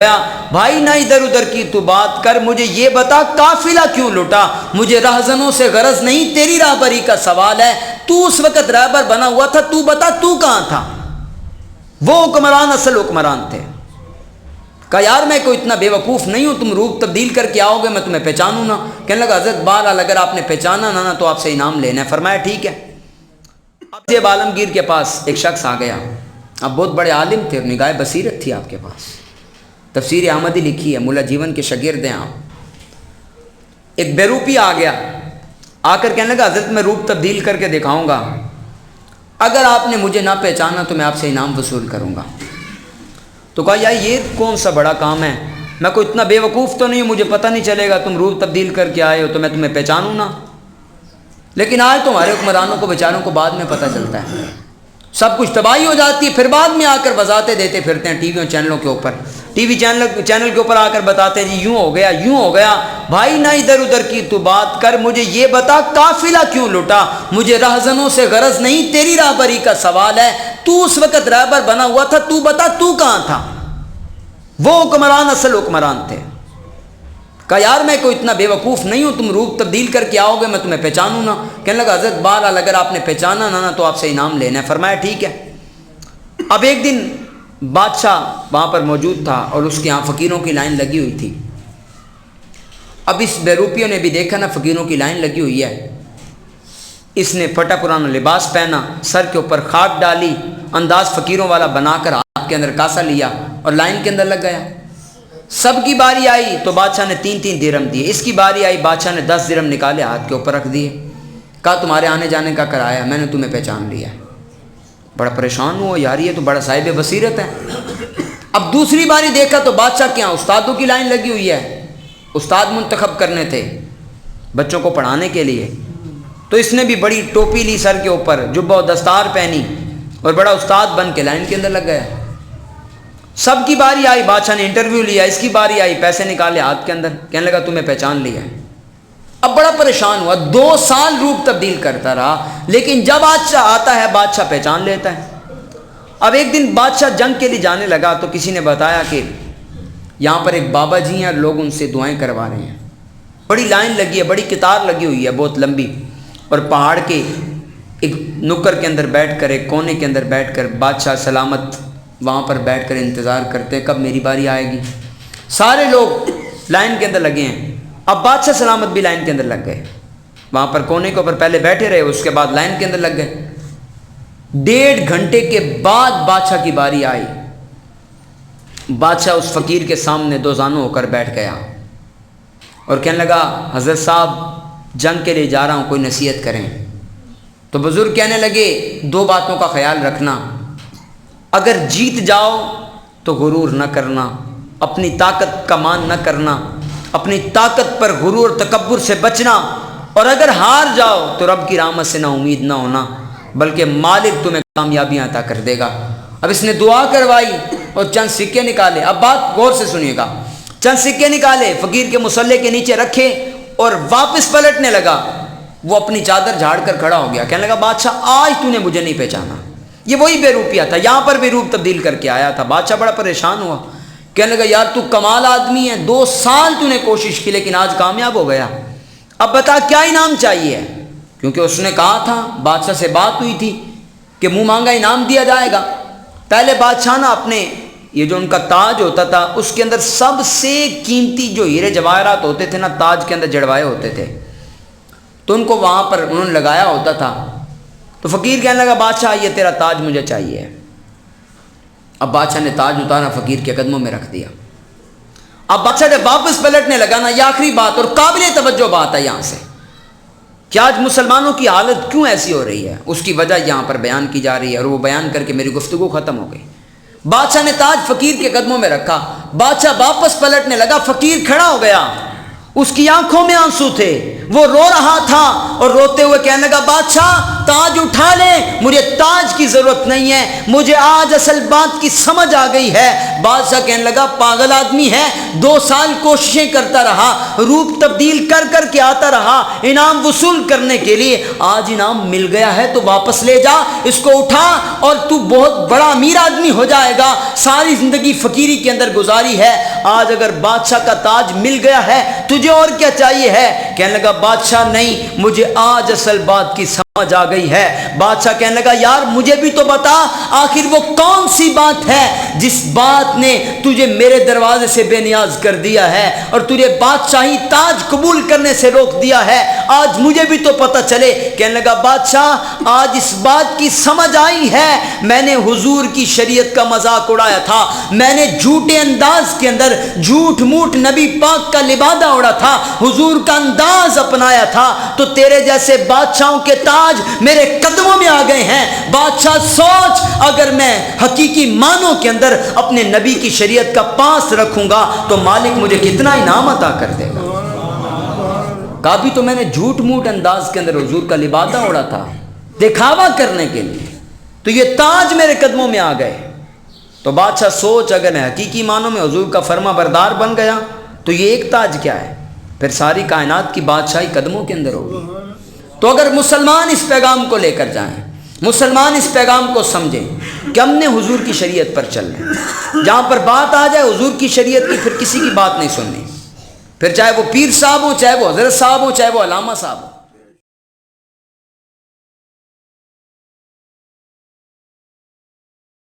بھائی نہ ادھر ادھر کی تو بات کر، مجھے یہ بتا قافلہ کیوں لٹا؟ مجھے راہزنوں سے غرض نہیں، تیری راہبری کا سوال ہے۔ تو اس وقت رہبر بنا ہوا تھا، تو بتا تو کہاں تھا؟ وہ حکمران اصل حکمران تھے۔ کہا یار میں کوئی اتنا بے وقوف نہیں ہوں، تم روپ تبدیل کر کے آؤ گے میں تمہیں پہچانوں نہ۔ کہنے لگا حضرت بہرحال اگر آپ نے پہچانا نہ تو آپ سے انعام لینا ہے۔ فرمایا ٹھیک ہے۔ اب یہ عالمگیر کے پاس ایک شخص آ گیا، اب بہت بڑے عالم تھے اور نگاہ بصیرت تھی آپ کے پاس، تفسیر احمدی لکھی ہے، مولا جیون کے شاگرد ہیں آپ۔ ایک بیروپی آ گیا، آ کر کہنے لگا حضرت میں روپ تبدیل کر کے دکھاؤں گا، اگر آپ نے مجھے نہ پہچانا تو میں آپ سے انعام وصول کروں گا۔ تو کہا یار یہ کون سا بڑا کام ہے، میں کوئی اتنا بے وقوف تو نہیں ہوں، مجھے پتہ نہیں چلے گا تم روپ تبدیل کر کے آئے ہو تو میں تمہیں پہچانوں نہ۔ لیکن آج تمہارے حکمرانوں کو بیچاروں کو بعد میں پتہ چلتا ہے، سب کچھ تباہی ہو جاتی ہے، پھر بعد میں آ کر وضاحتیں دیتے پھرتے ہیں ٹی وی چینلوں کے اوپر، ٹی وی چینل کے اوپر آ کر بتاتے ہیں جی یوں ہو گیا یوں ہو گیا۔ بھائی نہ ادھر ادھر کی تو بات کر، مجھے یہ بتا قافلہ کیوں لٹا؟ مجھے راہزنوں سے غرض نہیں، تیری راہبری کا سوال ہے۔ تو اس وقت رہبر بنا ہوا تھا، تو بتا تو کہاں تھا؟ وہ حکمران اصل حکمران تھے۔ کہا یار میں کوئی اتنا بے وقوف نہیں ہوں، تم روپ تبدیل کر کے آؤ گے میں تمہیں پہچانوں نہ۔ کہنے لگا حضرت بہرحال اگر آپ نے پہچانا نہ تو آپ سے انعام لینا ہے۔ فرمایا ٹھیک ہے۔ اب ایک دن بادشاہ وہاں پر موجود تھا اور اس کے یہاں فقیروں کی لائن لگی ہوئی تھی۔ اب اس بیروپیوں نے بھی دیکھا نا فقیروں کی لائن لگی ہوئی ہے، اس نے پھٹا پرانا لباس پہنا، سر کے اوپر خاک ڈالی، انداز فقیروں والا بنا کر ہاتھ کے اندر کاسا لیا اور لائن کے اندر لگ گیا۔ سب کی باری آئی تو بادشاہ نے 3 درہم دیے، اس کی باری آئی بادشاہ نے 10 درہم نکالے ہاتھ کے اوپر رکھ دیے، کہا تمہارے آنے جانے کا کرایہ، میں نے تمہیں پہچان لیا۔ بڑا پریشان ہوا، یار یہ تو بڑا صاحب بصیرت ہے۔ اب دوسری باری دیکھا تو بادشاہ کے یہاں استادوں کی لائن لگی ہوئی ہے، استاد منتخب کرنے تھے بچوں کو پڑھانے کے لیے، تو اس نے بھی بڑی ٹوپی لی سر کے اوپر، جبہ و دستار پہنی اور بڑا استاد بن کے لائن کے اندر لگ گیا۔ سب کی باری آئی، بادشاہ نے انٹرویو لیا، اس کی باری آئی، پیسے نکالے ہاتھ کے اندر، کہنے لگا تمہیں پہچان لیا ہے۔ اب بڑا پریشان ہوا، 2 سال روپ تبدیل کرتا رہا، لیکن جب بادشاہ آتا ہے بادشاہ پہچان لیتا ہے۔ اب ایک دن بادشاہ جنگ کے لیے جانے لگا تو کسی نے بتایا کہ یہاں پر ایک بابا جی ہیں اور لوگ ان سے دعائیں کروا رہے ہیں، بڑی لائن لگی ہے، بڑی قطار لگی ہوئی ہے بہت لمبی، اور پہاڑ کے ایک نکر کے اندر بیٹھ کر، ایک کونے کے اندر بیٹھ کر بادشاہ سلامت وہاں پر بیٹھ کر انتظار کرتے ہیں کب میری باری آئے گی۔ سارے لوگ لائن کے اندر لگے ہیں، اب بادشاہ سلامت بھی لائن کے اندر لگ گئے، وہاں پر کونے کے اوپر پہلے بیٹھے رہے، اس کے بعد لائن کے اندر لگ گئے۔ 1.5 گھنٹے کے بعد بادشاہ کی باری آئی، بادشاہ اس فقیر کے سامنے دوزانوں ہو کر بیٹھ گیا اور کہنے لگا حضرت صاحب جنگ کے لیے جا رہا ہوں، کوئی نصیحت کریں۔ تو بزرگ کہنے لگے 2 باتوں کا خیال رکھنا، اگر جیت جاؤ تو غرور نہ کرنا، اپنی طاقت کا مان نہ کرنا، اپنی طاقت پر غرور تکبر سے بچنا، اور اگر ہار جاؤ تو رب کی رحمت سے نا امید نہ ہونا، بلکہ مالک تمہیں کامیابیاں عطا کر دے گا۔ اب اس نے دعا کروائی اور چند سکے نکالے، اب بات غور سے سنیے گا، چند سکے نکالے فقیر کے مصلے کے نیچے رکھے اور واپس پلٹنے لگا، وہ اپنی چادر جھاڑ کر کھڑا ہو گیا، کہنے لگا بادشاہ آج تو نے مجھے نہیں پہچانا۔ یہ وہی بے روپیہ تھا، یہاں پر بھی روپ تبدیل کر کے آیا تھا۔ بادشاہ بڑا پریشان ہوا، کہنے لگا یار تو کمال آدمی ہے، 2 سال تو نے کوشش کی لیکن آج کامیاب ہو گیا، اب بتا کیا انعام چاہیے؟ کیونکہ اس نے کہا تھا، بادشاہ سے بات ہوئی تھی کہ منہ مانگا انعام دیا جائے گا۔ پہلے بادشاہ نا اپنے یہ جو ان کا تاج ہوتا تھا اس کے اندر سب سے قیمتی جو ہیرے جواہرات ہوتے تھے نا تاج کے اندر جڑوائے ہوتے تھے، تو ان کو وہاں پر انہوں نے لگایا ہوتا تھا۔ تو فقیر کہنے لگا بادشاہ یہ تیرا تاج مجھے چاہیے۔ اب بادشاہ نے تاج اتارا فقیر کے قدموں میں رکھ دیا۔ اب بادشاہ جب واپس پلٹنے لگا نا، یہ آخری بات اور قابل توجہ بات ہے یہاں سے کہ آج مسلمانوں کی حالت کیوں ایسی ہو رہی ہے، اس کی وجہ یہاں پر بیان کی جا رہی ہے، اور وہ بیان کر کے میری گفتگو ختم ہو گئی۔ بادشاہ نے تاج فقیر کے قدموں میں رکھا، بادشاہ واپس پلٹنے لگا، فقیر کھڑا ہو گیا، اس کی آنکھوں میں آنسو تھے، وہ رو رہا تھا اور روتے ہوئے کہنے لگا بادشاہ تاج اٹھا لیں، مجھے تاج کی ضرورت نہیں ہے، مجھے آج اصل بات کی سمجھ آ گئی ہے۔ بادشاہ کہنے لگا پاگل آدمی ہے، 2 سال کوششیں کرتا رہا، روپ تبدیل کر کر کے آتا رہا انعام وصول کرنے کے لیے، آج انعام مل گیا ہے تو واپس لے جا، اس کو اٹھا اور تو بہت بڑا امیر آدمی ہو جائے گا، ساری زندگی فقیری کے اندر گزاری ہے، آج اگر بادشاہ کا تاج مل گیا ہے تجھے اور کیا چاہیے ہے؟ کہنے لگا بادشاہ نہیں، مجھے آج اصل بات کی سمجھ آ گئی ہے۔ بادشاہ کہنے لگا یار مجھے بھی تو بتا، آخر وہ کون سی بات ہے جس بات نے تجھے میرے دروازے سے بے نیاز کر دیا ہے اور تجھے بادشاہی تاج قبول کرنے سے روک دیا ہے، آج مجھے بھی تو پتہ چلے۔ کہنے لگا بادشاہ آج اس بات کی سمجھ آئی ہے، میں نے حضور کی شریعت کا مذاق اڑایا تھا، میں نے جھوٹے انداز کے اندر جھوٹ موٹ نبی پاک کا لبادہ اڑا تھا، حضور کا انداز اپنایا تھا، تو تیرے جیسے بادشاہوں کے تاج میرے قدموں میں آ گئے ہیں۔ بادشاہ سوچ، اگر میں حقیقی معنوں کے اندر اپنے نبی کی شریعت کا پاس رکھوں گا تو مالک مجھے کتنا انعام عطا کر دے گا۔ کبھی تو میں نے جھوٹ موٹ انداز کے اندر حضور کا لبادہ اڑا تھا دکھاوا کرنے کے لیے، تو یہ تاج میرے قدموں میں آ گئے۔ تو بادشاہ سوچ، اگر میں حقیقی معنوں میں حضور کا فرما بردار بن گیا تو یہ ایک تاج کیا ہے، پھر ساری کائنات کی بادشاہی قدموں کے اندر ہوگی۔ تو اگر مسلمان اس پیغام کو لے کر جائیں، مسلمان اس پیغام کو سمجھیں کہ ہم نے حضور کی شریعت پر چلنا ہے، جہاں پر بات آ جائے حضور کی شریعت کی پھر کسی کی بات نہیں سننی، پھر چاہے وہ پیر صاحب ہوں، چاہے وہ حضرت صاحب ہوں، چاہے وہ علامہ صاحب ہوں۔